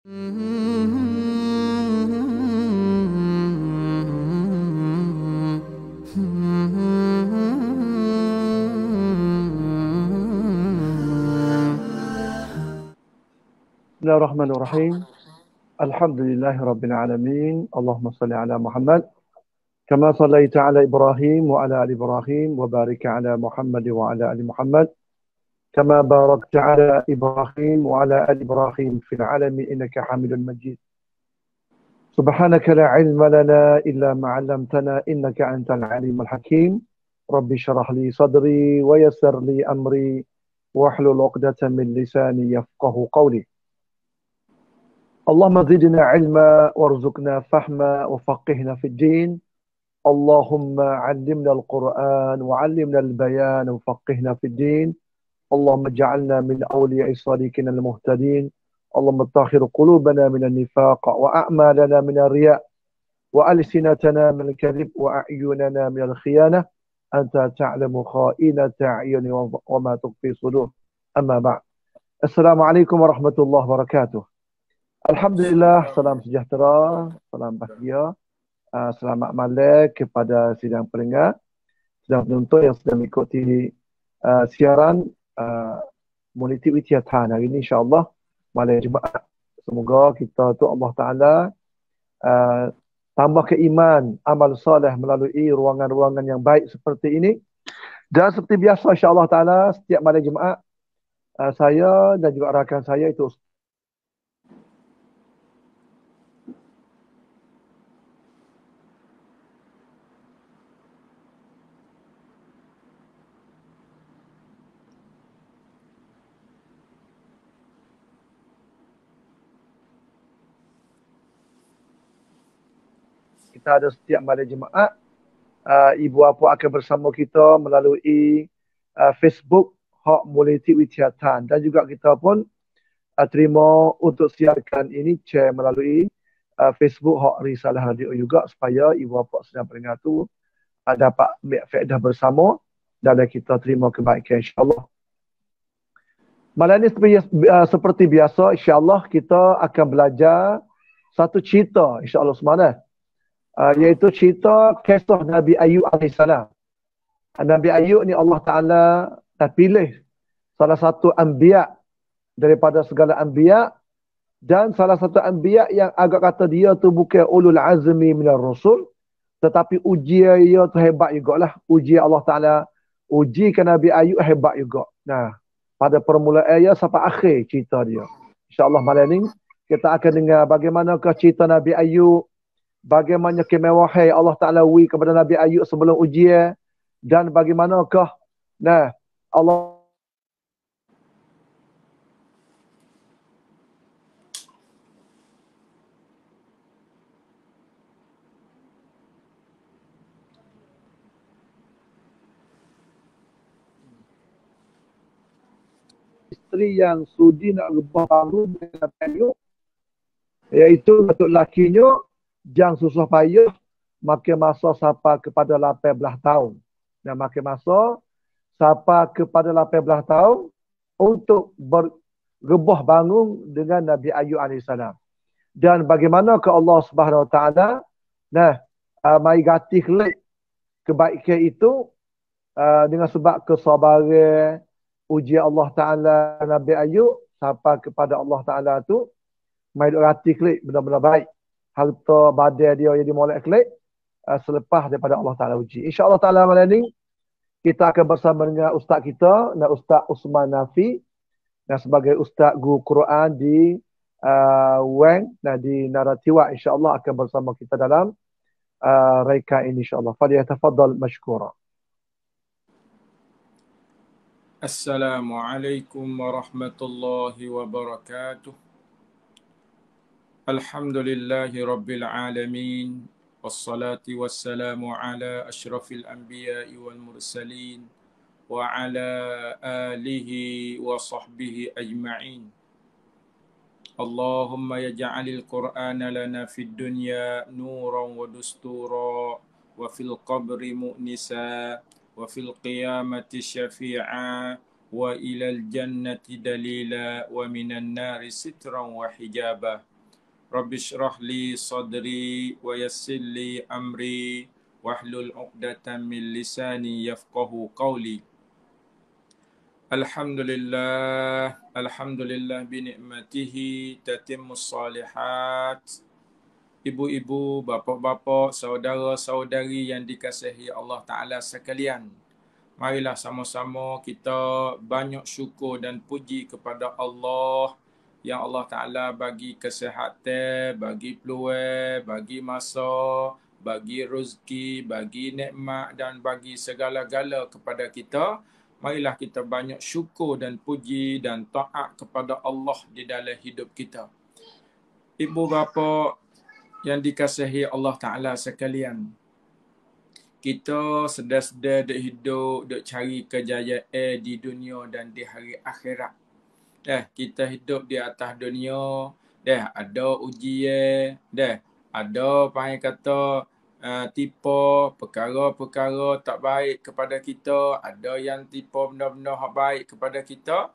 Bismillahirrahmanirrahim. Alhamdulillahirabbil alamin. Allahumma shalli ala Muhammad kama shallaita ala Ibrahim wa ala ali Ibrahim wa barik ala Muhammad wa ala ali Muhammad kama barakta ala Ibrahim wa ala ali Ibrahim fil alamin innaka Hamidul Majid. Subhanaka la ilma lana illa ma 'allamtana innaka antal alimul hakim. Rabbi shrah li sadri wa yassir li amri wahlul 'uqdatam min lisani yafqahu qawli. اللهم زدنا علما وارزقنا فهما وفقهنا في الدين. اللهم علمنا القرآن وعلمنا البيان وفقهنا في الدين. اللهم اجعلنا من أولياء الصالحين المهتدين. اللهم طهر قلوبنا من النفاق وأعمالنا من الرياء وألسنتنا من الكذب وأعيننا من الخيانة. أنت تعلم خائنة أعين وما تخفي صدور. أما بعد. السلام عليكم ورحمة الله وبركاته. Alhamdulillah, salam sejahtera, salam bahagia, selamat malam kepada sidang pendengar, sidang penonton yang sedang mengikuti siaran Multi Wityatan hari ini insya-Allah malam Jumaat. Semoga kita tu Allah Taala tambah keiman, amal soleh melalui ruangan-ruangan yang baik seperti ini. Dan seperti biasa insya-Allah Taala setiap malam Jumaat saya dan juga rakan saya itu kita ada setiap malam Jumaat. Ibu bapa akan bersama kita melalui Facebook Hak Multi Wityatan, dan juga kita pun terima untuk siarkan ini share melalui Facebook Hak Risalah Radio juga, supaya ibu bapa sedang pendengar tu dapat ambil faedah bersama dan kita terima kebaikan insya-Allah. Malam ini seperti biasa insya-Allah kita akan belajar satu cerita insya-Allah semalam. Iaitu cerita kisah Nabi Ayub AS. Nabi Ayub ni Allah Ta'ala pilih salah satu anbiya daripada segala anbiya, dan salah satu anbiya yang agak kata dia tu bukan ulul azmi minar rasul, tetapi ujian dia tu hebat jugalah. Ujian Allah Ta'ala ujikan Nabi Ayub hebat juga. Nah, pada permulaan dia sampai akhir cerita dia. InsyaAllah malam ni kita akan dengar bagaimanakah cerita Nabi Ayub, bagaimana kemewahan Allah Ta'ala beri kepada Nabi Ayub sebelum ujian, dan bagaimanakah Allah isteri yang sudi nak rebah baru dengan Nabi Ayub, iaitu untuk lakinya jangan susah payah makin masa sampai kepada 18 tahun. Dan makin masa sampai kepada 18 tahun untuk bergebah bangun dengan Nabi Ayub AS. Dan bagaimana ke Allah Subhanahu Wa Taala mai gati kelik kebaikan itu dengan sebab kesabaran ujian Allah Taala Nabi Ayub sampai kepada Allah Taala tu mai gati kelik benar-benar baik. Harta badan dia jadi molek kelik selepas daripada Allah Ta'ala uji. InsyaAllah Ta'ala malam ni kita akan bersama dengan ustaz kita, Ustaz Usman Nafi, sebagai ustaz guru Quran di Weng, di Naratiwa. InsyaAllah akan bersama kita dalam reka ini insyaAllah. Falyatafaddal mashkura. Assalamualaikum warahmatullahi wabarakatuh. Alhamdulillahi Rabbil Alamin. Wassalatu wassalamu ala ashrafil anbiya'i wal mursalin wa ala alihi wa sahbihi ajma'in. Allahumma yaj'alil Qur'ana lana fid dunya nuran wa dustura wa fil qabri mu'nisa wa fil qiyamati syafi'a wa ilal jannati dalila wa minan nari sitran wa hijaba. Rabbi shrah li sadri wa yassir li amri wahlul 'uqdatam min lisani yafqahu qawli. Alhamdulillah bi ni'matihi tatimmus salihat. Ibu-ibu, bapa-bapa, saudara-saudari yang dikasihi Allah Ta'ala sekalian, marilah sama-sama kita banyak syukur dan puji kepada Allah yang Allah Ta'ala bagi kesihatan, bagi peluang, bagi masa, bagi rezeki, bagi nikmat dan bagi segala-gala kepada kita. Marilah kita banyak syukur dan puji dan taat kepada Allah di dalam hidup kita. Ibu bapa yang dikasihi Allah Ta'ala sekalian, kita sedar-sedar duk hidup, duk cari kejayaan di dunia dan di hari akhirat. Kita hidup di atas dunia, ada ujian, ada panggil kata tipu perkara-perkara tak baik kepada kita, ada yang tipu benda-benda yang baik kepada kita.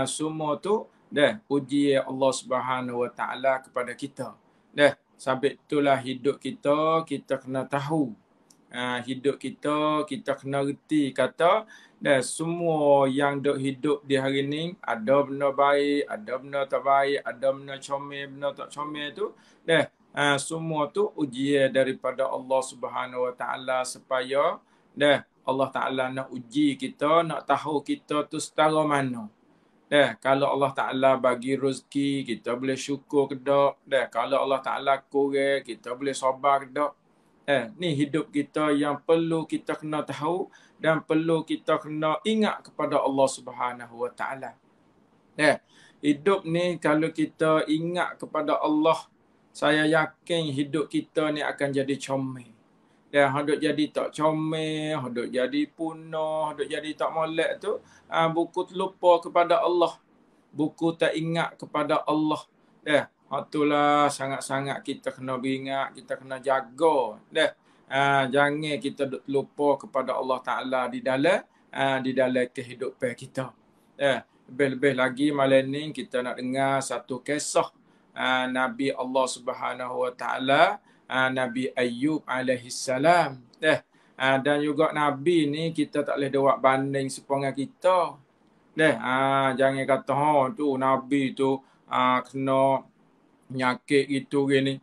Semua tu ujian Allah Subhanahu Wa Taala kepada kita. Sebab itulah hidup kita kena tahu. Hidup kita kena reti kata semua yang duk hidup di hari ni ada benda baik, ada benda tak baik, ada benda comel, benda tak comel tu semua tu ujian daripada Allah Subhanahu Wa Taala supaya Allah Taala nak uji kita, nak tahu kita tu setara mana. Kalau Allah Ta'ala bagi rezeki, kita boleh syukur ke tak? Kalau Allah Ta'ala kurang, kita boleh sabar ke tak? Ni hidup kita yang perlu kita kena tahu dan perlu kita kena ingat kepada Allah Subhanahu Wa Ta'ala. Hidup ni kalau kita ingat kepada Allah, saya yakin hidup kita ni akan jadi comel. Hendak jadi tak comel, hendak jadi punah, hendak jadi tak molek tu, buku terlupa kepada Allah. Buku tak ingat kepada Allah. Itulah sangat-sangat kita kena beringat, kita kena jaga. Jangan kita lupa kepada Allah Ta'ala di dalam kehidupan kita. Lebih-lebih lagi malam ni kita nak dengar satu kisah Nabi Allah Subhanahu Wa Ta'ala, Nabi Ayyub alaihissalam. Dan juga Nabi ni kita tak boleh buat banding sepengang kita. Jangan kata tu Nabi tu kena penyakit gitu gini.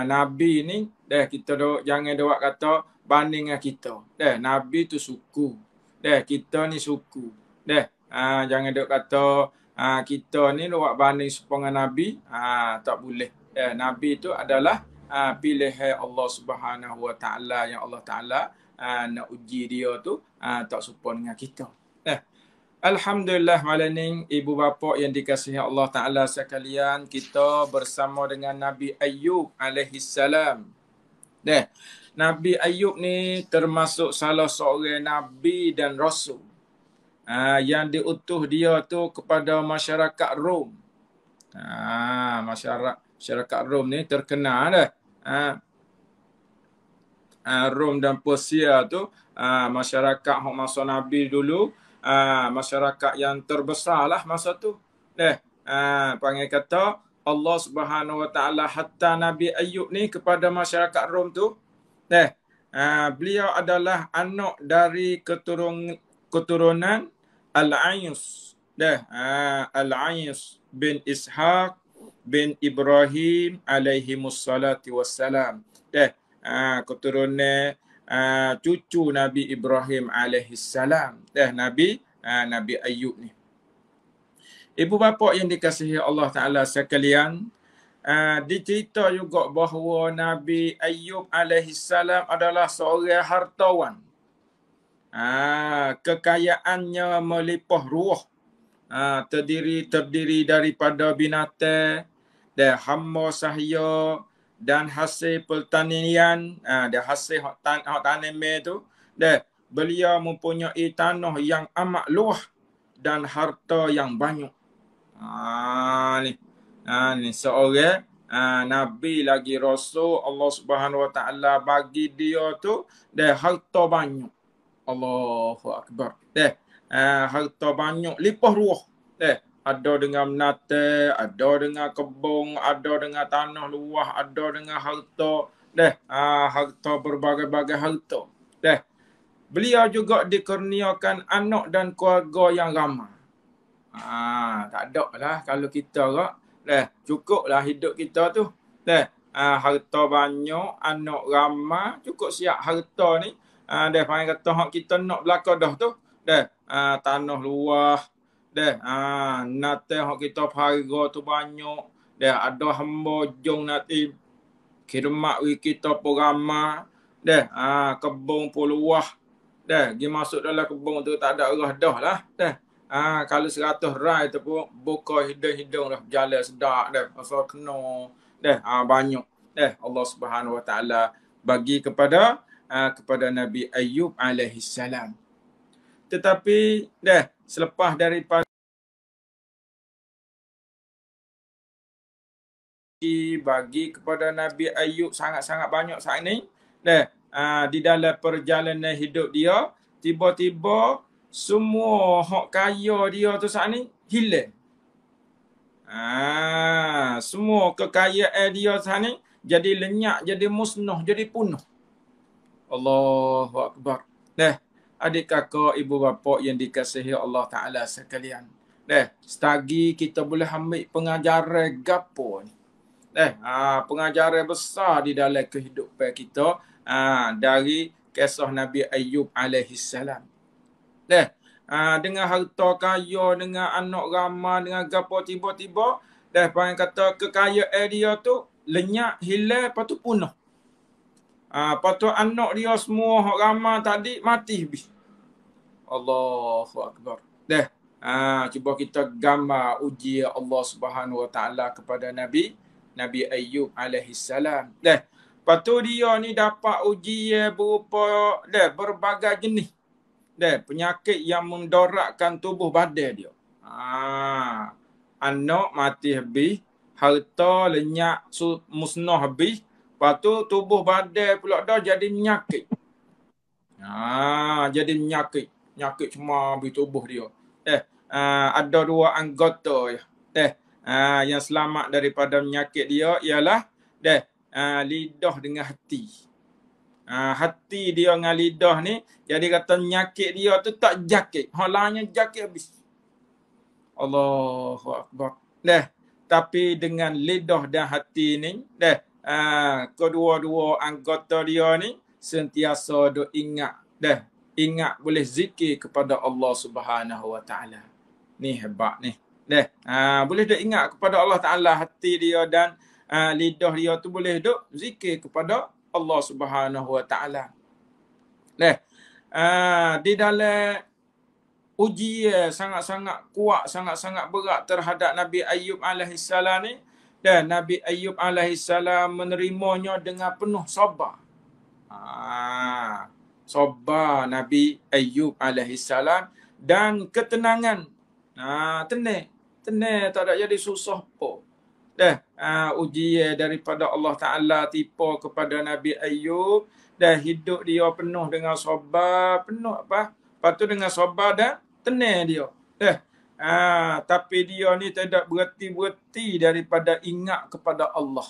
Nabi ni kita jangan buat kata banding dengan kita. Nabi tu suku. Kita ni suku. Jangan duk kata kita ni buat banding sepengang Nabi. Tak boleh. Nabi tu adalah pilihan Allah Subhanahu Wa Ta'ala yang Allah Ta'ala nak uji dia tu tak serupa dengan kita. Alhamdulillah malam ni ibu bapa yang dikasihi Allah Ta'ala sekalian, kita bersama dengan Nabi Ayyub alaihissalam. Nabi Ayyub ni termasuk salah seorang Nabi dan Rasul yang diutuh dia tu kepada masyarakat Rom. Masyarakat Rom ni terkenal Rom dan Persia tu masyarakat masa Nabi dulu, masyarakat yang terbesar lah masa tu. Panggil kata Allah Subhanahu Wa Ta'ala hatta Nabi Ayyub ni kepada masyarakat Rom tu. Beliau adalah anak dari keturunan Al-Ayus. Al-Ayus bin Ishaq bin Ibrahim alaihimussalatu wassalam. Keturunan cucu Nabi Ibrahim alaihissalam. Nabi Ayyub ni. Ibu bapa yang dikasihi Allah Ta'ala sekalian, dicerita juga bahawa Nabi Ayyub alaihissalam adalah seorang hartawan. Kekayaannya melimpah ruah. Terdiri daripada binatang dan hamba sahaya dan hasil pertanian, dan hasil hak tanaman tu. Beliau mempunyai tanah yang amat luas dan harta yang banyak. Ni seorang Nabi lagi Rasul Allah Subhanahu Wa Ta'ala bagi dia tu harta banyak. Allahu Akbar. Harta banyak limpah ruah. Ada dengan menate, ada dengan kebun, ada dengan tanah luas, ada dengan harta. Harta berbagai-bagai harta. Beliau juga dikurniakan anak dan keluarga yang ramai. Tak ada lah kalau kita cukup lah hidup kita tu. Harta banyak, anak ramai, cukup siap harta ni. Panggil kata hak kita nak belaka dah tu. Tanah luas. Nanti hak kita harga tu banyak. Ada hamba jong nanti khidmat kita pun ramai. Kebun pun luas. Dia masuk dalam kebun tu tak ada arah dah lah. Kalau 100 rai tu pun buka hidung-hidung dah berjalan sedap dah. Pasal kena banyak. Allah Subhanahu Wa Taala bagi kepada Nabi Ayyub alaihi salam. Tetapi selepas daripada bagi kepada Nabi Ayyub sangat-sangat banyak saat ni. Di dalam perjalanan hidup dia, tiba-tiba semua hak kaya dia tu saat ni hilang. Semua kekayaan dia saat ni jadi lenyap, jadi musnah, jadi punah. Allahu Akbar. Adik kakak, ibu bapa yang dikasihi Allah Ta'ala sekalian. Setagi kita boleh ambil pengajaran gapo ni. Pengajaran besar di dalam kehidupan kita dari kisah Nabi Ayyub alaihi salam. Dengan harta kaya, dengan anak ramai, dengan gapo tiba-tiba panggil kata kekayaan dia tu lenyap, hilang, lepas tu punah. Lepas tu anak dia semua hak ramai tadi mati habis. Allahu Akbar. Cuba kita gambar uji Allah Subhanahu Wa Taala kepada Nabi Ayyub alaihi salam. Lepas tu dia ni dapat ujian berupa berbagai jenis. Penyakit yang mendorakkan tubuh badan dia. Anak mati habis, harta lenyap musnah habis, lepas tu tubuh badan pula dah jadi penyakit. Jadi penyakit. Penyakit cuma habis tubuh dia. Ada 2 anggota yang selamat daripada penyakit dia ialah lidah dengan hati. Hati dia dengan lidah ni jadi kata penyakit dia tu tak jakit. Halanya jakit habis. Allahu Akbar. Tapi dengan lidah dan hati ni kedua-dua anggota dia ni sentiasa duk ingat boleh zikir kepada Allah Subhanahu Wa Taala. Ni hebat ni. Boleh duk ingat kepada Allah Taala, hati dia dan lidah dia tu boleh duk zikir kepada Allah Subhanahu Wa Taala. Di dalam ujian sangat-sangat kuat, sangat-sangat berat terhadap Nabi Ayyub alaihi salam ni, dan Nabi Ayyub alaihi salam menerimanya dengan penuh sabar. Sabar Nabi Ayyub alaihi salam dan ketenangan. Tenang, tak ada jadi susah apa. Ujian daripada Allah Ta'ala tipu kepada Nabi Ayyub, dan hidup dia penuh dengan sabar, penuh lepas tu dengan sabar dan tenang dia. Tapi dia ni tidak berhenti-berhenti daripada ingat kepada Allah.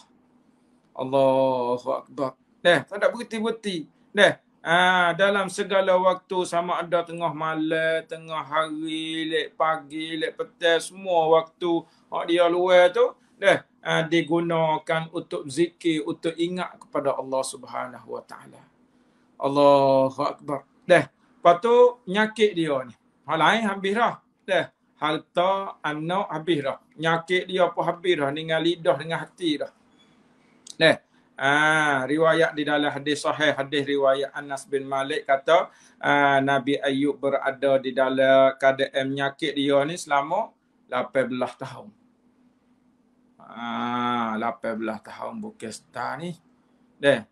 Allahu Akbar. Tak ada berhenti-berhenti. Dalam segala waktu, sama ada tengah malam, tengah hari, lek pagi, lek petang, semua waktu dia luar tu digunakan untuk zikir, untuk ingat kepada Allah Subhanahu Wa Taala. Allahu Akbar. Lepas tu nyakit dia ni. Hal lain habis dah. Harta, anak habis dah. Nyakit dia pun habis dah dengan lidah, dengan hati dah. Riwayat di dalam hadis sahih, hadis riwayat Anas bin Malik kata Nabi Ayyub berada di dalam keadaan penyakit dia ni selama 18 tahun. 18 tahun bukan setahun ni.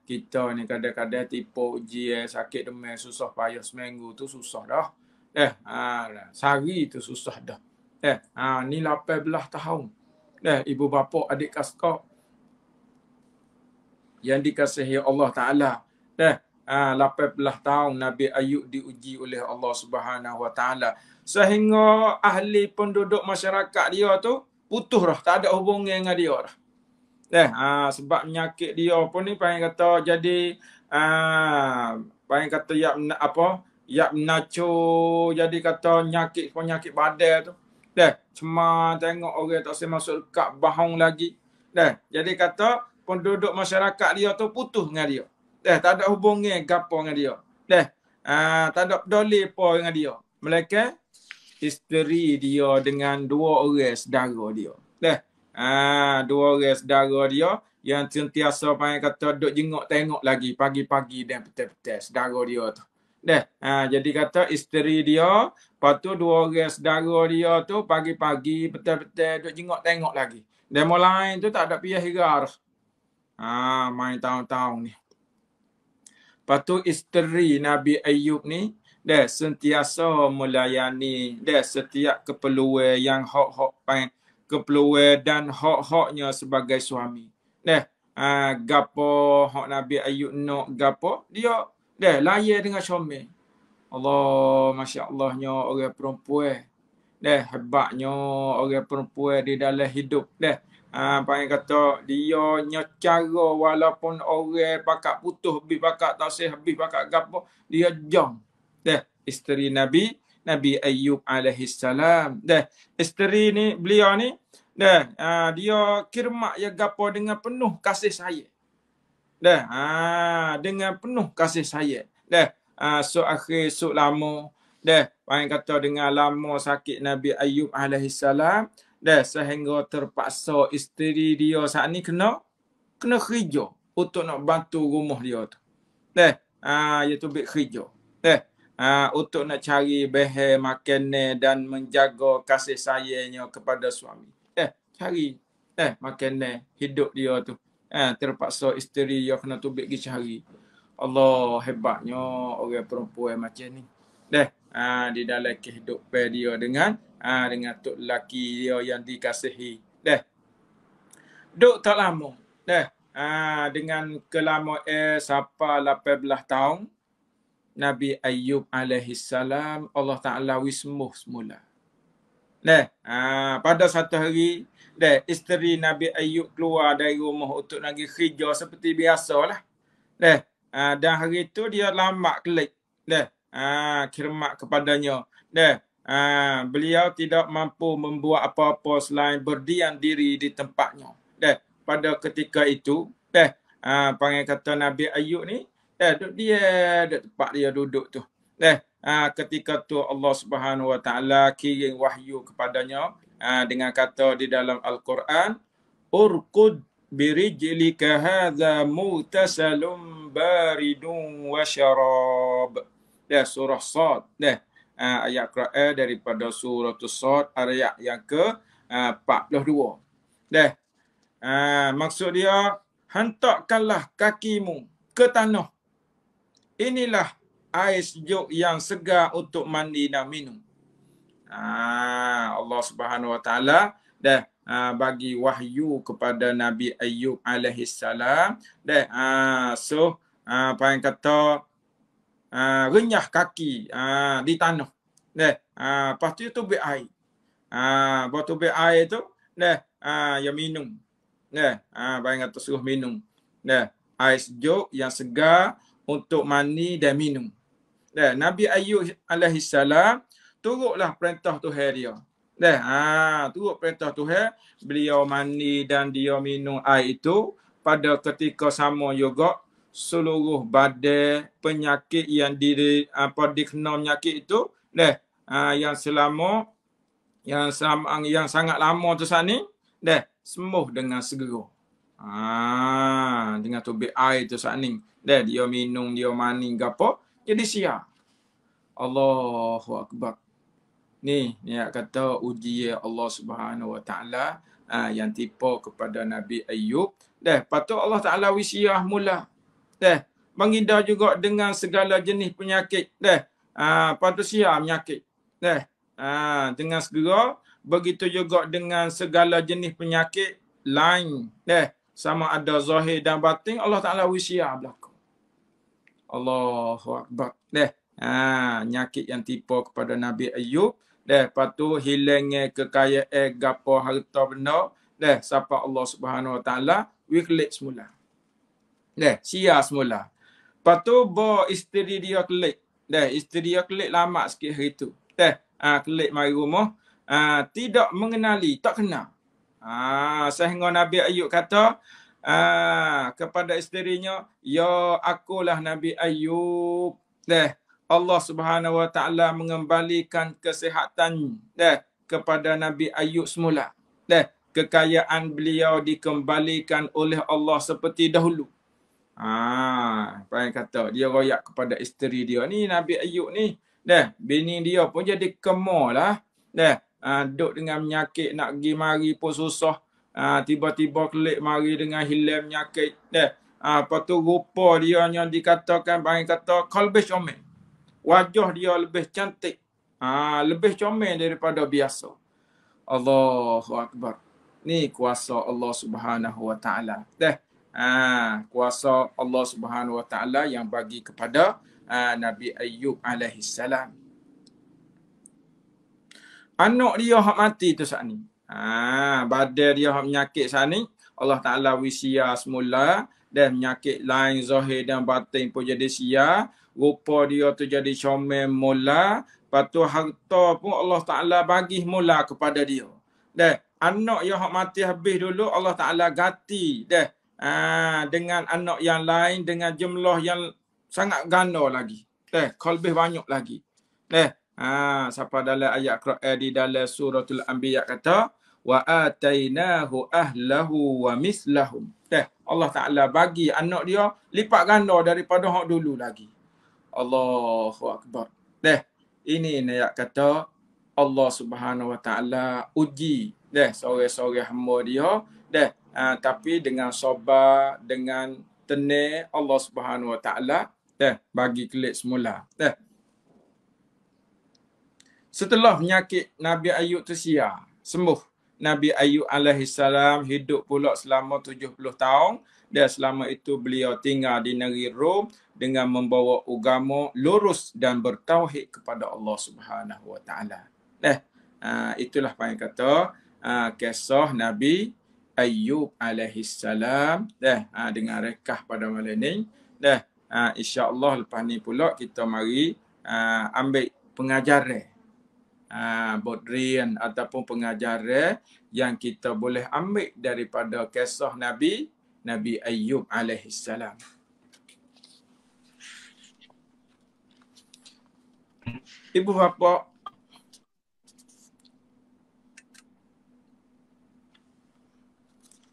Kita ni kadang-kadang tipu ujian, sakit demam, susah payah seminggu tu susah dah. Sehari tu susah dah. Ni 18 tahun. Ibu bapa, adik kakak yang dikasihi Allah Ta'ala. 18 tahun Nabi Ayub diuji oleh Allah Subhanahu Wa Taala. Sehingga ahli penduduk masyarakat dia tu putus dah, tak ada hubungan dengan dia dah. Sebab penyakit dia pun ni paling kata jadi paling kata yak nacho, jadi kata penyakit badan tu. Cuma tengok orang tak boleh masuk dekat bahong lagi. Jadi kata penduduk masyarakat dia tu putus dengan dia. Tak ada hubungan gapo dengan dia. Tak ada peduli apa dengan dia. Melainkan isteri dia dengan 2 orang saudara dia. Dua orang saudara dia yang sentiasa panggil kata duk jenguk tengok lagi pagi-pagi dan petang-petang saudara dia tu. Jadi kata isteri dia, lepas tu 2 orang saudara dia tu pagi-pagi petang-petang duk jenguk tengok lagi. Demo lain tu tak ada piyah hirar. Main tahun-tahun ni. Lepas tu isteri Nabi Ayub ni sentiasa melayani setiap keperluan yang hak-hak keperluan dan hak-haknya sebagai suami. Gapo hak Nabi Ayub nak gapo dia layan dengan suami. Allah, masya-Allahnya orang perempuan. Hebatnya orang perempuan di dalam hidup. Panggil kata dia nya cara walaupun orang pakak putus habis pakak tak sah habis pakak gapo dia jom. Isteri Nabi Ayub alaihi salam. Isteri ni beliau ni dia kirmak ya gapo dengan penuh kasih sayang. Dengan penuh kasih sayang. So akhir so lama panggil kata dengan lama sakit Nabi Ayub alaihi salam sehingga terpaksa isteri dia saat ni kena kerja untuk nak bantu rumah dia tu. Iaitu bik kerja. Untuk nak cari bahan makanan dan menjaga kasih sayangnya kepada suami. Cari makanan hidup dia tu. Terpaksa isteri dia kena tubik pergi cari. Allah, hebatnya orang perempuan macam ni. Di dalam kehidupan dia dengan tok lelaki dia yang dikasihi. Duk tak lama. Dengan kelamaan sampai 18 tahun Nabi Ayub alaihi salam Allah Taala wismuh semula. Pada satu hari isteri Nabi Ayub keluar dari rumah untuk pergi kerja seperti biasalah. Dan hari itu dia lambat kelik. Khidmat kepadanya. Beliau tidak mampu membuat apa-apa selain berdiam diri di tempatnya. Pada ketika itu, panggil kata Nabi Ayub ni, dia tempat dia duduk tu. Ketika tu Allah Subhanahu Wa Taala kirim wahyu kepadanya dengan kata di dalam Al-Quran, urkud birijlika hadza mutasalum baridun wa syarab. Surah Sad. Ayat Quran daripada surah Sad ayat yang ke-42. Maksud dia, hentakkanlah kakimu ke tanah. Inilah air sejuk yang segar untuk mandi dan minum. Allah Subhanahu Wa Taala bagi wahyu kepada Nabi Ayub alaihi salam. Apa yang kata renyah kaki di tanah. Lepas tu tubik air. Buat tubik air tu yang minum. Bayang kata suruh minum. Air sejuk yang segar untuk mandi dan minum. Nabi Ayub alaihi salam turutlah perintah Tuhan dia. Turut perintah Tuhan, beliau mandi dan dia minum air itu. Pada ketika sama juga seluruh badan penyakit yang dikena penyakit itu yang sangat lama tu saat ni sembuh dengan segera. Dengan tubik air tu saat ni dia minum, dia mani gapo jadi siap. Allahu Akbar. Ni kata ujian Allah Subhanahu Wa Taala yang tipu kepada Nabi Ayub. Patut Allah Taala wisiah mula. Menghindar juga dengan segala jenis penyakit. Patut siap penyakit. Dengan segera. Begitu juga dengan segala jenis penyakit lain. Sama ada zahir dan batin, Allah Ta'ala wisiah berlaku. Allahu Akbar. Nyakit yang tipu kepada Nabi Ayub. Lepas tu hilangnya kekayaan gapo harta benda. Siapa Allah Subhanahu Wa Taala wiklik semula. Sia semula. Lepas tu isteri dia klik. Isteri dia klik lama sikit hari tu. Klik mari rumah. Tidak mengenali, tak kenal. Sehingga Nabi Ayub kata kepada isterinya, ya akulah Nabi Ayub. Allah Subhanahu Wa Taala mengembalikan kesihatan kepada Nabi Ayub semula. Kekayaan beliau dikembalikan oleh Allah seperti dahulu. Apa yang kata dia royak kepada isteri dia ni, Nabi Ayub ni. Bini dia pun jadi kemar lah. Duduk dengan penyakit nak pergi mari pun susah. Tiba-tiba kelik mari dengan hilang penyakit. Lepas tu rupa dia yang dikatakan, bang kata qalbi comel. Wajah dia lebih cantik. Lebih comel daripada biasa. Allahu Akbar. Ni kuasa Allah Subhanahu Wa Taala. Kuasa Allah Subhanahu Wa Taala yang bagi kepada Nabi Ayub alaihi salam. Anak dia hak mati tu saat ni. Badan dia hak penyakit saat ni, Allah Taala wisia semula, dan penyakit lain zahir dan batin pun jadi sia. Rupa dia tu jadi comel mula. Lepas tu harta pun Allah Taala bagi mula kepada dia. Anak yang hak mati habis dulu, Allah Taala ganti dengan anak yang lain dengan jumlah yang sangat ganda lagi. Lebih banyak lagi. Siapa dalam ayat Quran di dalam suratul Anbiya kata wa atainahu ahlahu wa mislahum. Allah Taala bagi anak dia lipat ganda daripada hak dulu lagi. Allahu Akbar. Ini ayat kata Allah Subhanahu Wa Taala uji seorang-seorang hamba dia. Tapi dengan sabar, dengan tenang, Allah Subhanahu Wa Taala bagi kelik semula. Setelah penyakit Nabi Ayub tu sembuh. Nabi Ayub alaihi salam hidup pula selama 70 tahun. Dan selama itu beliau tinggal di negeri Rom dengan membawa agama lurus dan bertauhid kepada Allah Subhanahu Wa Taala. Itulah apa yang kata kisah Nabi Ayub alaihi salam. Dengan rekah pada malam ni. InsyaAllah lepas ni pula kita mari ambil pengajaran. Bodrian ataupun pengajaran yang kita boleh ambil daripada kisah Nabi Ayub alaihi salam. Ibu bapa,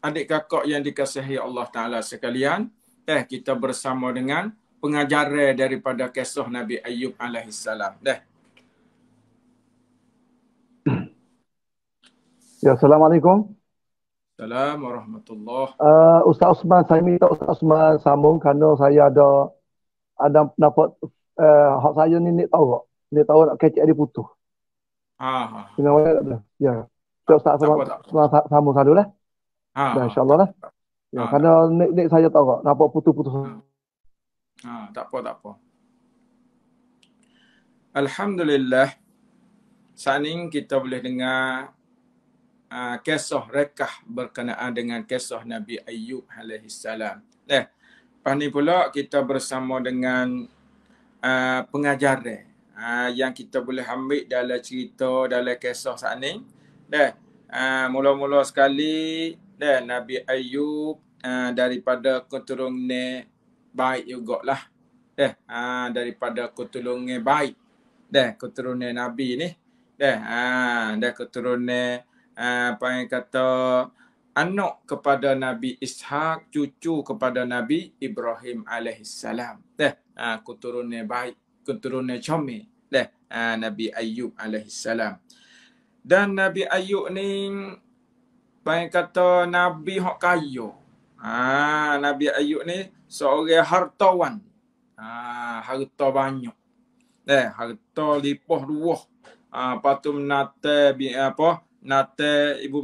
adik kakak yang dikasihi Allah Ta'ala sekalian, kita bersama dengan pengajaran daripada kisah Nabi Ayub alaihi salam. Ya, Assalamualaikum. Assalamualaikum warahmatullahi. Ustaz Osman, saya minta Ustaz Osman sambung kerana saya ada pendapat hak saya ni nik tahu tak? Nik tahu nak kecek dia putus. Dengan mana tak ada. Ya. Ustaz Osman sambung satu lah. InsyaAllah lah. Ya, kerana nik saya tahu tak nampak putus-putus. Tak apa. Alhamdulillah. Saat ini kita boleh dengar kisah rekah berkenaan dengan kisah Nabi Ayub alaihi salam. Lepas ni pula kita bersama dengan pengajaran yang kita boleh ambil dalam cerita, dalam kisah saat ni. Mula-mula sekali Nabi Ayub daripada keturunan baik jugalah. Daripada keturunan baik. Keturunan Nabi ni. Keturunan apa yang kata anak kepada Nabi Ishak, cucu kepada Nabi Ibrahim alaihissalam. Keturunan baik, keturunan comel. Nabi Ayub alaihissalam. Dan Nabi Ayub ni apa yang kata Nabi hak kaya. Nabi Ayub ni seorang hartawan. Harta banyak. Harta limpah ruah. Lepas tu ibu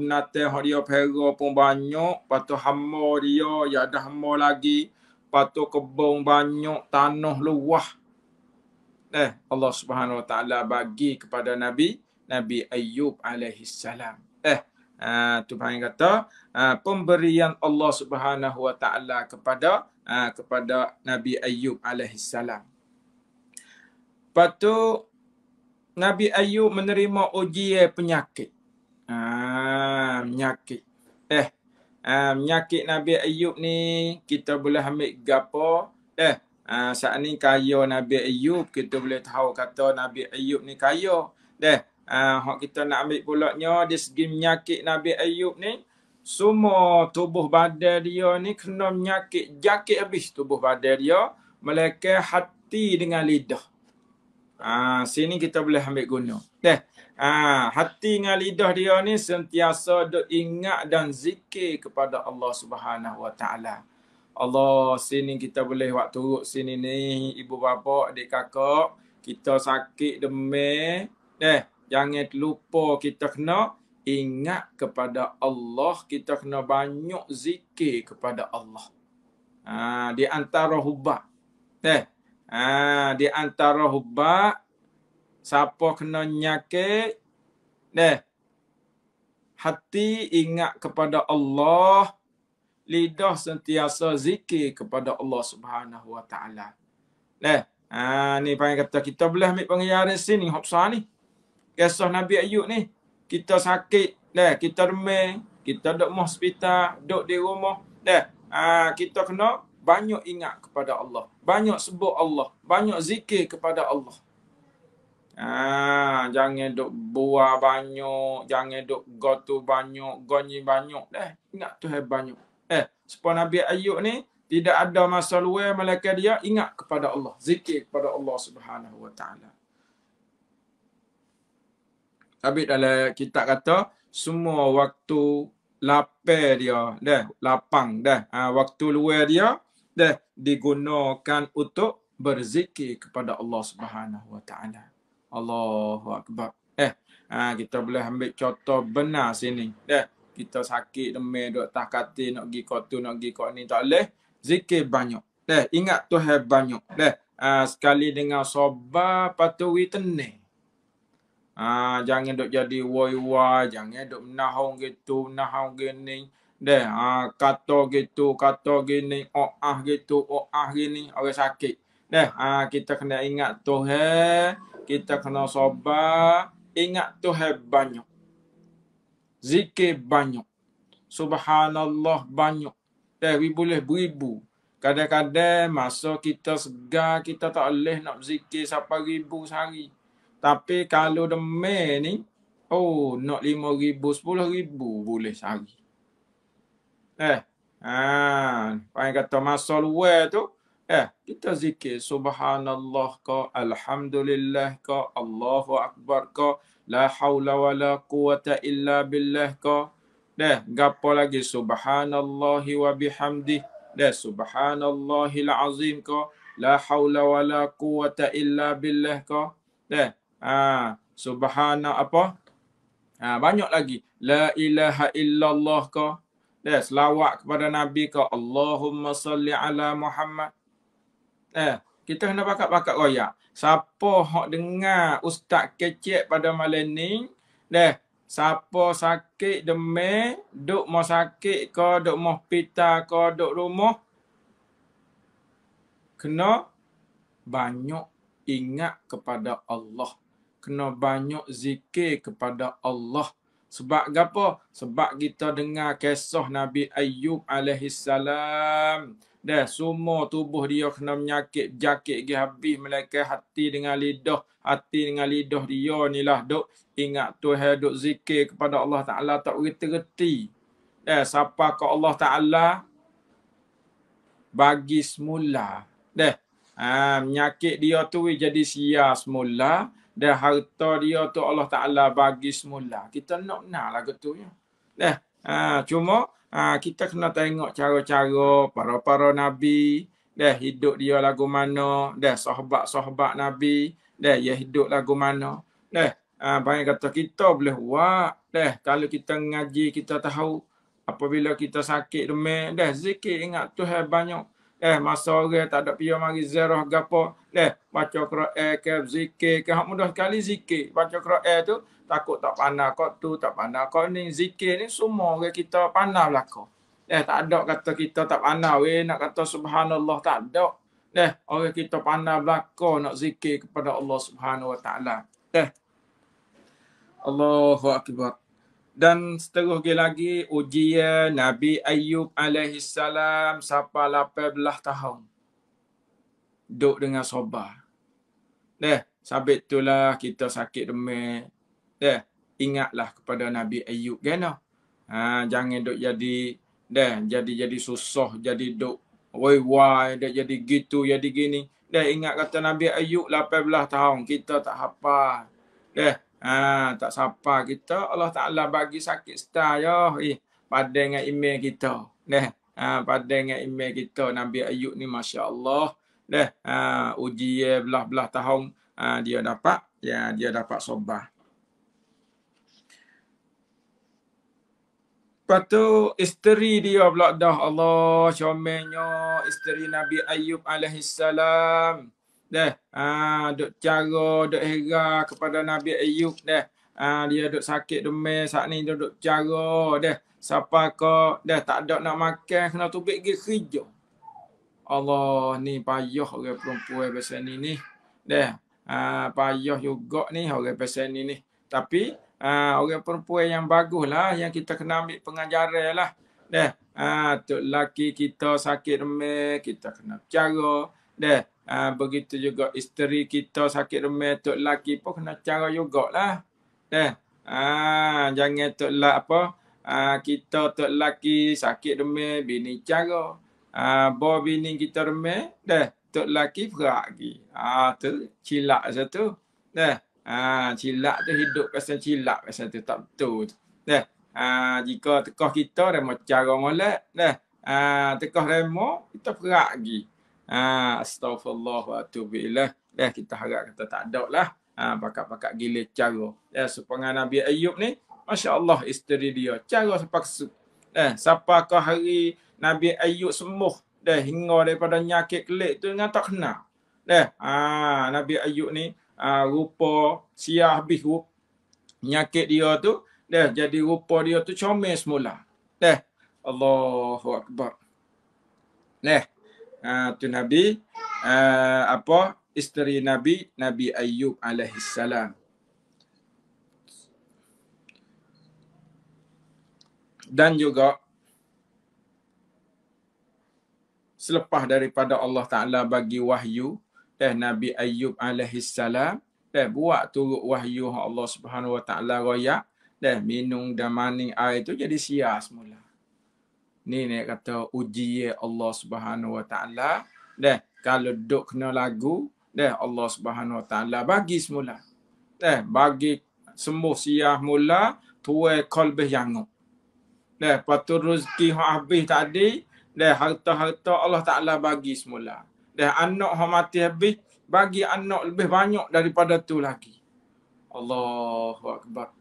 menate hak dia pera pun banyak. Lepas tu hamba dia, ya ada hamba lagi. patu kebun banyak, tanah luah. Allah Subhanahu Wa Taala bagi kepada Nabi Ayyub alaihi salam. Tu panggil kata pemberian Allah Subhanahu Wa Taala kepada Nabi Ayyub alaihi salam. Lepas tu Nabi Ayyub menerima ujian penyakit. Penyakit. Penyakit Nabi Ayyub ni kita boleh ambil gapo? Saat ni kaya Nabi Ayyub, kita boleh tahu kata Nabi Ayyub ni kaya. Hak kita nak ambil pulaknya di segi penyakit Nabi Ayyub ni, semua tubuh badan dia ni kena penyakit jakit habis tubuh badan dia, melainkan hati dengan lidah. Sini kita boleh ambil guna. Hati dengan lidah dia ni sentiasa duk ingat dan zikir kepada Allah Subhanahu Wa Taala. Allah, sini kita boleh buat turut sini ni, ibu bapa, adik kakak, kita sakit demam, jangan lupa kita kena ingat kepada Allah, kita kena banyak zikir kepada Allah. Di antara hubat. Di antara hubat, siapa kena nyakit, hati ingat kepada Allah, lidah sentiasa zikir kepada Allah Subhanahu Wa Taala. Ni panggil kata kita boleh ambil pengajaran sini hak besar ni. Kisah Nabi Ayyub ni, kita sakit, kita remeh, kita duduk hospital, duduk di rumah, kita kena banyak ingat kepada Allah, banyak sebut Allah, banyak zikir kepada Allah. Jangan duk buah banyak, jangan duk gotu banyak, gonyi banyak, ingat Tuhan banyak. Supaya Nabi Ayyub ni tidak ada masa luar melainkan dia ingat kepada Allah, zikir kepada Allah Subhanahu Wa Taala. Habis dalam kitab kata semua waktu lapar dia, lapang waktu luar dia digunakan untuk berzikir kepada Allah Subhanahu Wa Taala. Allahu Akbar. Kita boleh ambil contoh benar sini. Kita sakit demam duk tak kata nak pergi kau tu, nak pergi kau ni, tak boleh zikir banyak. Ingat Tuhan banyak. Sekali dengan sabar patuhi tenang. Jangan duk jadi woi-woi, jangan duk menahung gitu, menahung gini. Kata gitu, kata gini, gitu, gini, orang sakit. Kita kena ingat Tuhan, kita kena sabar, ingat Tuhan banyak. Zikir banyak. Subhanallah banyak. Boleh beribu. Kadang-kadang masa kita segar, kita tak boleh nak zikir sampai 1,000 sehari. Tapi kalau demam ni, nak 5,000, 10,000 boleh sehari. Paling kata masa luar tu, kita zikir subhanallah ka, alhamdulillah ka, Allahu Akbar ka, la haula wa la quwata illa billah ka. Gapo lagi subhanallahi wa bihamdih. Subhanallahil azim ka, la haula wa la quwata illa billah ka. Subhana apa? Banyak lagi. La ilaha illallah ka. Selawat kepada Nabi ka, Allahumma salli ala Muhammad. Kita kena bakat-bakat royak. Siapa hok dengar ustaz kecek pada malam ni, siapa sakit demam, duk mau sakit ke, duk mau hospital ke, duk rumah, kena banyak ingat kepada Allah. Kena banyak zikir kepada Allah. Sebab apa? Sebab kita dengar kisah Nabi Ayyub alaihi salam. Semua tubuh dia kena menyakit, jakit pergi habis, melainkan hati dengan lidah. Hati dengan lidah dia ni lah duk ingat Tuhan, duk zikir kepada Allah Ta'ala, tak reti-reti. Siapa ke Allah Ta'ala bagi semula. Menyakit dia tu jadi sia semula. Dan harta dia tu Allah Ta'ala bagi semula. Kita nak lagu tu ya. Cuma kita kena tengok cara-cara para Nabi. Hidup dia lagu mana. Sahabat-sahabat Nabi. Dia hidup lagu mana. Banyak kata kita boleh buat. Kalau kita ngaji, kita tahu apabila kita sakit demam. Zikir ingat Tuhan banyak. Masa orang tak ada piyo mari ziarah gapo, baca Quran ke zikir ke, hak mudah sekali zikir. Baca Quran tu takut tak pandai kau tu, tak pandai kau ni, zikir ni semua orang kita pandai belaka. Tak ada kata kita tak pandai weh nak kata subhanallah, tak ada. Orang kita pandai belaka nak zikir kepada Allah Subhanahu Wa Taala. Allahu akbar. Dan seterusnya lagi ujian Nabi Ayub alaihi salam sampai 18 tahun. Duduk dengan sabar. Sabit itulah kita sakit demam. Ingatlah kepada Nabi Ayub kan. Jangan duk jadi susah, jadi duk wai-wai, jadi gitu, jadi gini. Ingat kata Nabi Ayub 18 tahun kita tak hafal. Tak sapa kita, Allah Ta'ala bagi sakit star ya. Pada dengan email kita. Pada dengan email kita Nabi Ayub ni Masya Allah. Uji belah-belah tahun dia dapat, dia dapat sobat. Lepas tu isteri dia pula dah Allah comelnya isteri Nabi Ayub alaihi salam. Duk cara, duk hera kepada Nabi Ayub dia duk sakit demam saat ni, dia duk cara siapa ke tak ada nak makan kena tubik pergi kerja. Allah ni payah orang perempuan pasal ni. Payah juga ni orang pasal ni. Tapi orang perempuan yang baguslah yang kita kena ambil pengajaran lah. Tok laki kita sakit demam kita kena cara. Begitu juga isteri kita sakit demam, tok laki pun kena cara jugalah. Jangan tok kita tok laki sakit demam, bini cara. Bawa bini kita demam, tok laki perak lagi. Tu cilak satu. Cilak tu hidup pasal cilak pasal tu tak betul. Jika tekah kita remo cara molek, tekah remo kita perak lagi. Astaghfirullah wa atubu ilaih. Kita harap kata tak ada lah. Pakat-pakat gila cara. Supaya Nabi Ayub ni, Masya Allah isteri dia. Cara sepaksa. Siapa ke hari Nabi Ayub sembuh. Hingga daripada nyakit kelik tu dengan tak kenal. Nabi Ayub ni, rupa siah habis nyakit dia tu. Jadi rupa dia tu comel semula. Allahu Akbar. Tu Nabi isteri Nabi Ayub alaihi salam. Dan juga selepas daripada Allah Taala bagi wahyu Nabi Ayub alaihi salam buat turut wahyu Allah Subhanahu Wa Taala royak minum dan mani air tu jadi sia semula. Ni kata uji Allah Subhanahu Wa Taala. Kalau duk kena lagu, Allah Subhanahu Wa Taala bagi semula. Bagi semua siah mula, tuai qalbih yangut. Lepas tu rezeki habis tadi, harta-harta Allah Taala bagi semula. Anak mati habis, bagi anak lebih banyak daripada tu lagi. Allahu Akbar.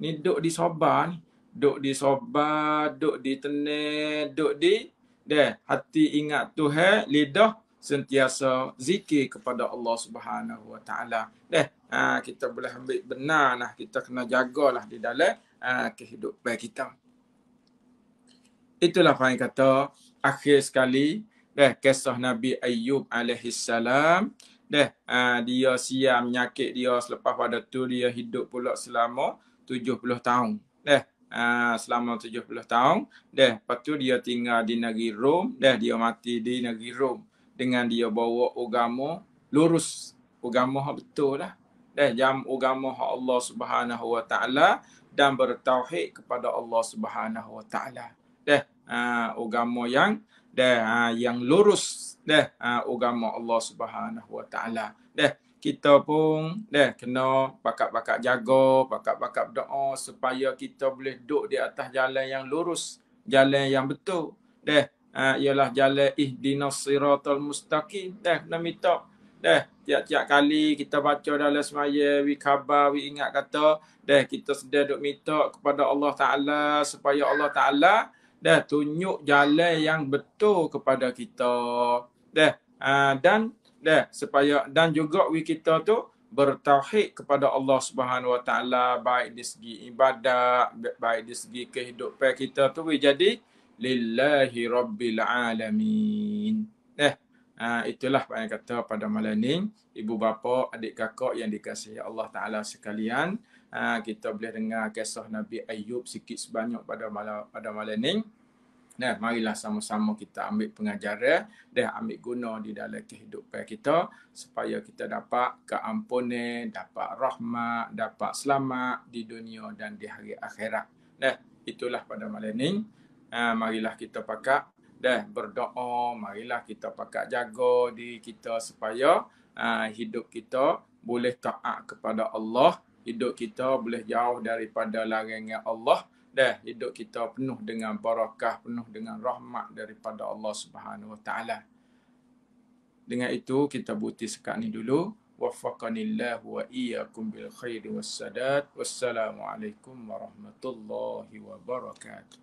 Ni duk di sabar ni. Duk di sobat, duk di tenang, duk di hati ingat Tuhan, lidah sentiasa zikir kepada Allah Subhanahu Wa Taala. Kita boleh ambil benar lah, kita kena jagalah di dalam kehidupan kita. Itulah apa yang kata akhir sekali kisah Nabi Ayub alaihi salam. Dia siam nyakit dia selepas pada tu dia hidup pula selama 70 tahun. Selama 70 tahun. Lepas tu dia tinggal di negeri Rom. Dia mati di negeri Rom. Dengan dia bawa agama lurus. Agama betul lah. Jam agama Allah Subhanahu Wa Taala. Dan bertauhid kepada Allah Subhanahu Wa Taala. Agama yang lurus. Agama Allah Subhanahu Wa Taala. Kita pun kena pakat-pakat jaga, pakat-pakat berdoa supaya kita boleh duduk di atas jalan yang lurus, jalan yang betul. Ialah jalan ihdinas siratal mustaqim. Kena minta. Tiap-tiap kali kita baca dalam semaya, wi khabar, wi ingat kata, kita sedang duk minta kepada Allah Taala supaya Allah Taala Dah tunjuk jalan yang betul kepada kita. Dah dan supaya dan juga kita tu bertauhid kepada Allah Subhanahu Wa Taala, baik di segi ibadat, baik di segi kehidupan kita tu jadi lillahi rabbil alamin. Itulah apa yang kata pada malam ni, ibu bapa, adik kakak yang dikasihi Allah Taala sekalian. Kita boleh dengar kisah Nabi Ayub sikit sebanyak pada malam ni. Marilah sama-sama kita ambil pengajaran dan ambil guna di dalam kehidupan kita supaya kita dapat keampunan, dapat rahmat, dapat selamat di dunia dan di hari akhirat. Itulah pada malam ni. Marilah kita pakat berdoa, marilah kita pakat jaga diri kita supaya hidup kita boleh taat kepada Allah, hidup kita boleh jauh daripada larangan Allah. Hidup kita penuh dengan barakah, penuh dengan rahmat daripada Allah Subhanahu Wa Taala. Dengan itu kita berhenti sekat ni dulu. Waffaqanillahu wa iyyakum bil khairi was sadad. Wassalamualaikum warahmatullahi wabarakatuh.